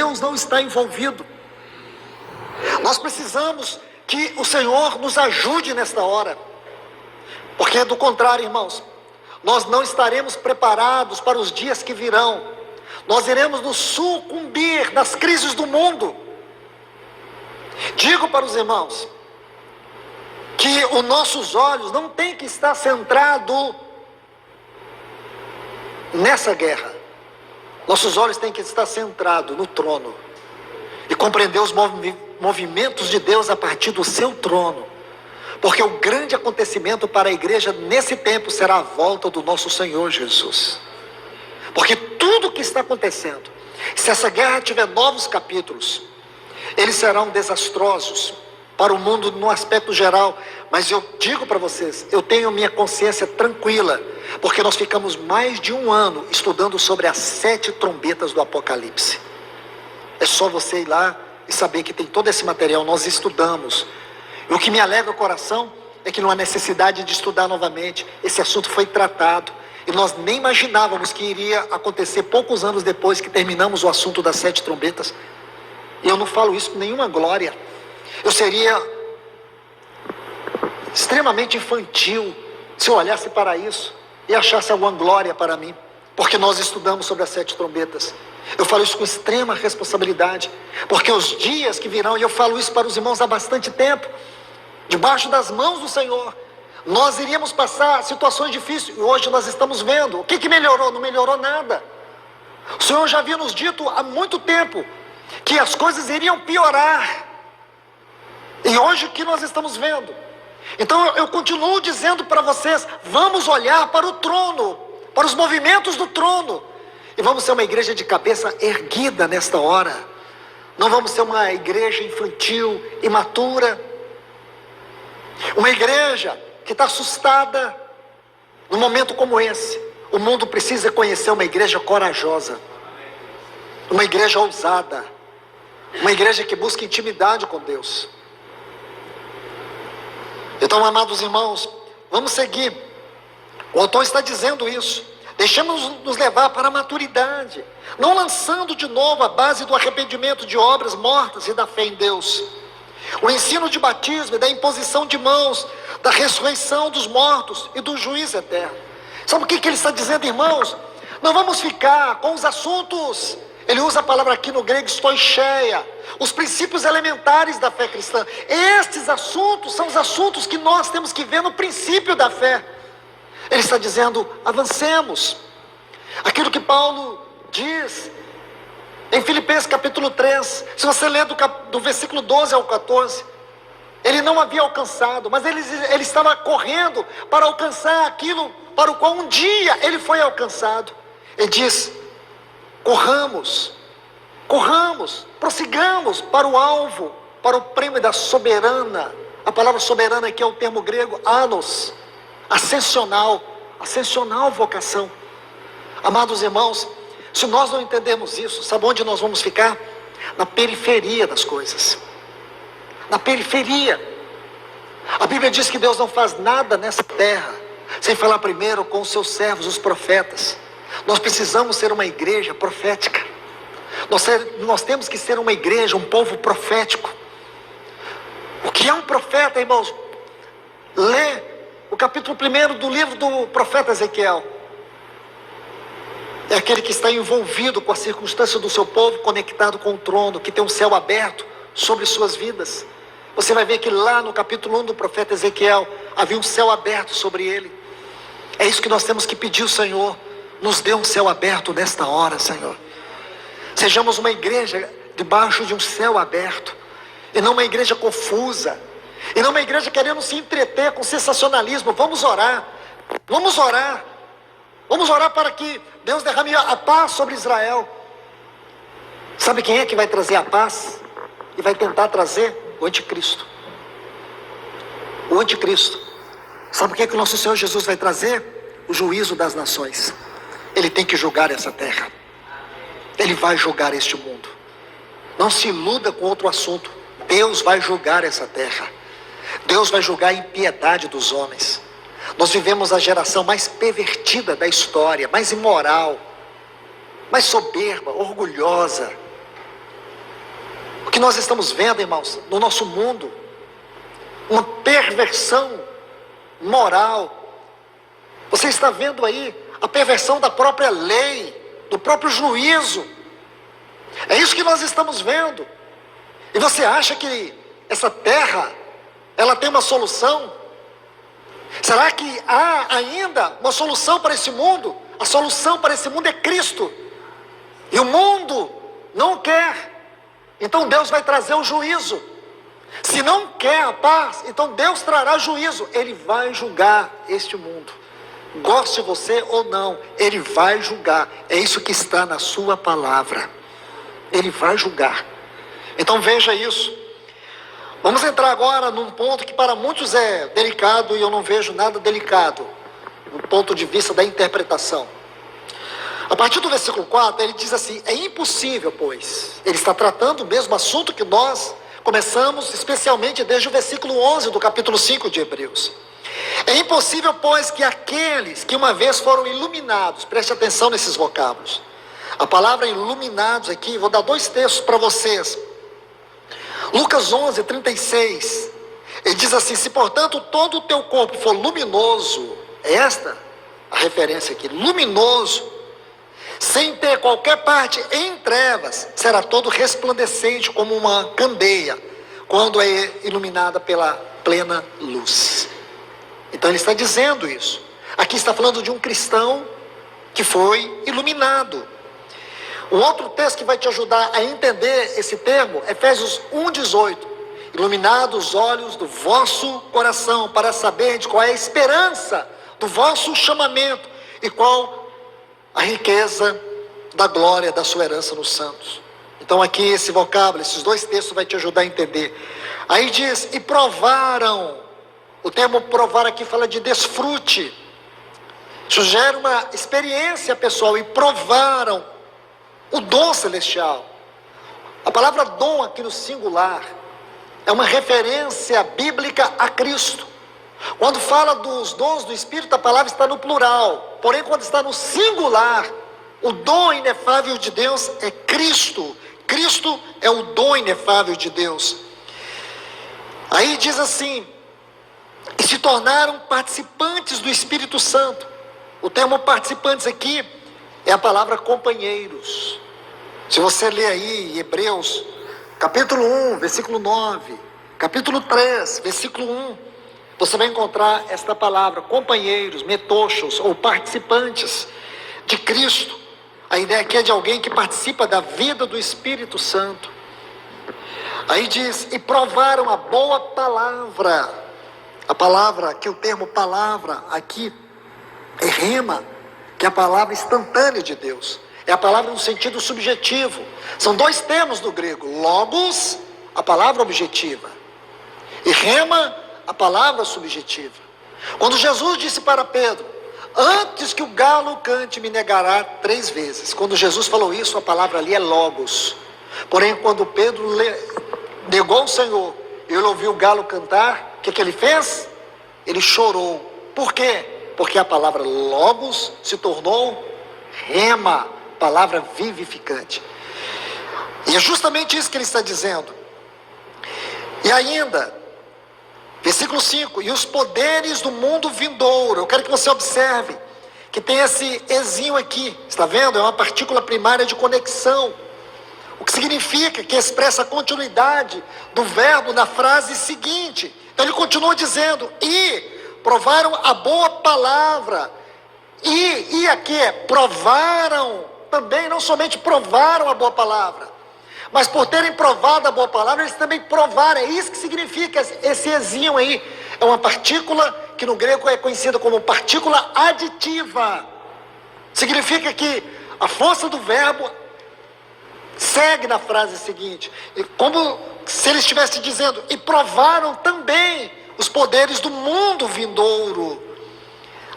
Deus não está envolvido. Nós precisamos que o Senhor nos ajude nesta hora, porque do contrário, irmãos, nós não estaremos preparados para os dias que virão. Nós iremos nos sucumbir nas crises do mundo. Digo para os irmãos que os nossos olhos não têm que estar centrados nessa guerra. Nossos olhos têm que estar centrados no trono e compreender os movimentos de Deus a partir do seu trono, porque o grande acontecimento para a igreja nesse tempo será a volta do nosso Senhor Jesus. Porque tudo que está acontecendo, se essa guerra tiver novos capítulos, eles serão desastrosos para o mundo no aspecto geral. Mas eu digo para vocês, eu tenho minha consciência tranquila, porque nós ficamos mais de 1 ano estudando sobre as 7 trombetas do Apocalipse. É só você ir lá e saber que tem todo esse material, nós estudamos. E o que me alegra o coração é que não há necessidade de estudar novamente. Esse assunto foi tratado e nós nem imaginávamos que iria acontecer poucos anos depois que terminamos o assunto das 7 trombetas. E eu não falo isso com nenhuma glória. Eu seria extremamente infantil se eu olhasse para isso e achasse alguma glória para mim, porque nós estudamos sobre as 7 trombetas. Eu falo isso com extrema responsabilidade, porque os dias que virão, e eu falo isso para os irmãos há bastante tempo, debaixo das mãos do Senhor, nós iríamos passar situações difíceis, e hoje nós estamos vendo. O que melhorou? Não melhorou nada. O Senhor já havia nos dito há muito tempo que as coisas iriam piorar, e hoje o que nós estamos vendo? Então eu continuo dizendo para vocês, vamos olhar para o trono, para os movimentos do trono, e vamos ser uma igreja de cabeça erguida nesta hora. Não vamos ser uma igreja infantil, imatura, uma igreja que está assustada. Num momento como esse, o mundo precisa conhecer uma igreja corajosa, uma igreja ousada, uma igreja que busca intimidade com Deus. Então, amados irmãos, vamos seguir. O autor está dizendo isso. Deixemos nos levar para a maturidade, não lançando de novo a base do arrependimento de obras mortas e da fé em Deus. O ensino de batismo e da imposição de mãos, da ressurreição dos mortos e do juízo eterno. Sabe o que ele está dizendo, irmãos? Não vamos ficar com os assuntos, ele usa a palavra aqui no grego, stoicheia, os princípios elementares da fé cristã. Estes assuntos são os assuntos que nós temos que ver no princípio da fé. Ele está dizendo, avancemos. Aquilo que Paulo diz em Filipenses capítulo 3, se você ler do versículo 12 ao 14, ele não havia alcançado, mas ele estava correndo para alcançar aquilo para o qual um dia ele foi alcançado. Ele diz, corramos, prossigamos para o alvo, para o prêmio da soberana. A palavra soberana aqui é o termo grego, anos, ascensional vocação. Amados irmãos, se nós não entendermos isso, sabe onde nós vamos ficar? Na periferia das coisas. Na periferia. A Bíblia diz que Deus não faz nada nessa terra sem falar primeiro com os seus servos, os profetas. Nós precisamos ser uma igreja profética. Nós temos que ser uma igreja, um povo profético. O que é um profeta, irmãos? Lê o capítulo 1 do livro do profeta Ezequiel. É aquele que está envolvido com a circunstância do seu povo, conectado com o trono, que tem um céu aberto sobre suas vidas. Você vai ver que lá no capítulo 1 do profeta Ezequiel, havia um céu aberto sobre ele. É isso que nós temos que pedir ao Senhor. Nos dê um céu aberto nesta hora, Senhor. Sejamos uma igreja debaixo de um céu aberto, e não uma igreja confusa, e não uma igreja querendo se entreter com sensacionalismo. Vamos orar para que Deus derrame a paz sobre Israel. Sabe quem é que vai trazer a paz? E vai tentar trazer? O anticristo. O anticristo. Sabe o que é que o nosso Senhor Jesus vai trazer? O juízo das nações. Ele tem que julgar essa terra. Ele vai julgar este mundo. Não se iluda com outro assunto. Deus vai julgar essa terra. Deus vai julgar a impiedade dos homens. Nós vivemos a geração mais pervertida da história, mais imoral, mais soberba, orgulhosa. nós estamos vendo, irmãos, no nosso mundo, uma perversão moral. Você está vendo aí a perversão da própria lei, do próprio juízo. É isso que nós estamos vendo. E você acha que essa terra, ela tem uma solução? Será que há ainda uma solução para esse mundo? A solução para esse mundo é Cristo. E o mundo não quer. Então Deus vai trazer o juízo. Se não quer a paz, então Deus trará juízo. Ele vai julgar este mundo. Goste você ou não, Ele vai julgar. É isso que está na sua palavra. Ele vai julgar. Então veja isso. Vamos entrar agora num ponto que para muitos é delicado, e eu não vejo nada delicado, do ponto de vista da interpretação. A partir do versículo 4, ele diz assim: é impossível, pois. Ele está tratando o mesmo assunto que nós começamos, especialmente desde o versículo 11 do capítulo 5 de Hebreus. É impossível, pois, que aqueles que uma vez foram iluminados, preste atenção nesses vocábulos. A palavra iluminados aqui, vou dar 2 textos para vocês. Lucas 11, 36. Ele diz assim: se portanto todo o teu corpo for luminoso, esta a referência aqui, luminoso, sem ter qualquer parte em trevas, será todo resplandecente como uma candeia, quando é iluminada pela plena luz. Então ele está dizendo isso. Aqui está falando de um cristão que foi iluminado. O outro texto que vai te ajudar a entender esse termo, Efésios 1:18. Iluminados os olhos do vosso coração, para saber de qual é a esperança do vosso chamamento e qual a riqueza da glória da sua herança nos santos. Então aqui esse vocábulo, esses 2 textos vai te ajudar a entender. Aí diz: e provaram. O termo provar aqui fala de desfrute. Sugere uma experiência pessoal. E provaram o dom celestial. A palavra dom aqui no singular é uma referência bíblica a Cristo. Quando fala dos dons do Espírito, a palavra está no plural. Porém, quando está no singular, o dom inefável de Deus é Cristo. Cristo é o dom inefável de Deus. Aí diz assim: e se tornaram participantes do Espírito Santo. O termo participantes aqui é a palavra companheiros. Se você ler aí Hebreus, capítulo 1, versículo 9, capítulo 3, versículo 1, você vai encontrar esta palavra, companheiros, metochos, ou participantes de Cristo. A ideia aqui é de alguém que participa da vida do Espírito Santo. Aí diz: e provaram a boa palavra. A palavra, que o termo palavra aqui é rema, que é a palavra instantânea de Deus. É a palavra no sentido subjetivo. São 2 termos do grego: logos, a palavra objetiva, e rema, a palavra subjetiva. Quando Jesus disse para Pedro: antes que o galo cante, me negará 3 vezes. Quando Jesus falou isso, a palavra ali é logos. Porém, quando Pedro negou o Senhor, e ele ouviu o galo cantar, o que ele fez? Ele chorou. Por quê? Porque a palavra logos se tornou rema, palavra vivificante. E é justamente isso que ele está dizendo. E ainda, versículo 5: e os poderes do mundo vindouro. Eu quero que você observe que tem esse ezinho aqui, está vendo? É uma partícula primária de conexão. O que significa que expressa a continuidade do verbo na frase seguinte. Então ele continua dizendo: e provaram a boa palavra. E aqui é provaram também, não somente provaram a boa palavra, mas por terem provado a boa palavra, eles também provaram. É isso que significa esse ezinho aí. É uma partícula que no grego é conhecida como partícula aditiva. Significa que a força do verbo segue na frase seguinte, como se ele estivesse dizendo: e provaram também os poderes do mundo vindouro.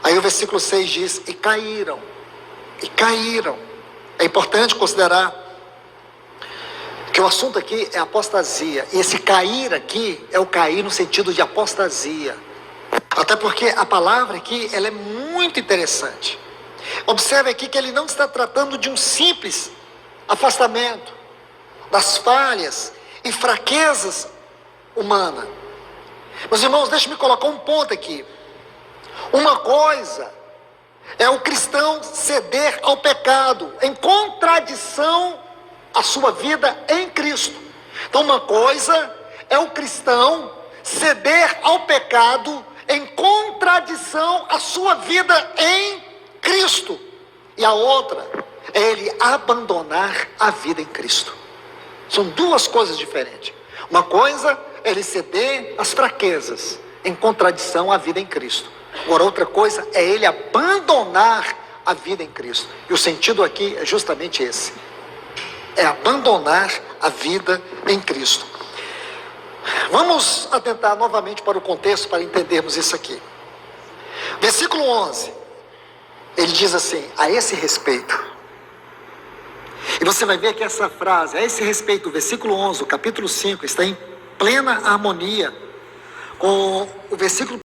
Aí o versículo 6 diz: e caíram. E caíram. É importante considerar que o assunto aqui é apostasia. E esse cair aqui é o cair no sentido de apostasia. Até porque a palavra aqui, ela é muito interessante. Observe aqui que ele não está tratando de um simples afastamento das falhas e fraquezas humanas. Meus irmãos, deixe-me colocar um ponto aqui. Uma coisa é o cristão ceder ao pecado, em contradição à sua vida em Cristo. Então, uma coisa é o cristão ceder ao pecado em contradição à sua vida em Cristo. E a outra é ele abandonar a vida em Cristo. São duas coisas diferentes. Uma coisa é ele ceder às fraquezas, em contradição à vida em Cristo. Agora, outra coisa é ele abandonar a vida em Cristo. E o sentido aqui é justamente esse. É abandonar a vida em Cristo. Vamos atentar novamente para o contexto para entendermos isso aqui. Versículo 11. Ele diz assim, a esse respeito. E você vai ver que essa frase, a esse respeito, o versículo 11, o capítulo 5, está em plena harmonia com o versículo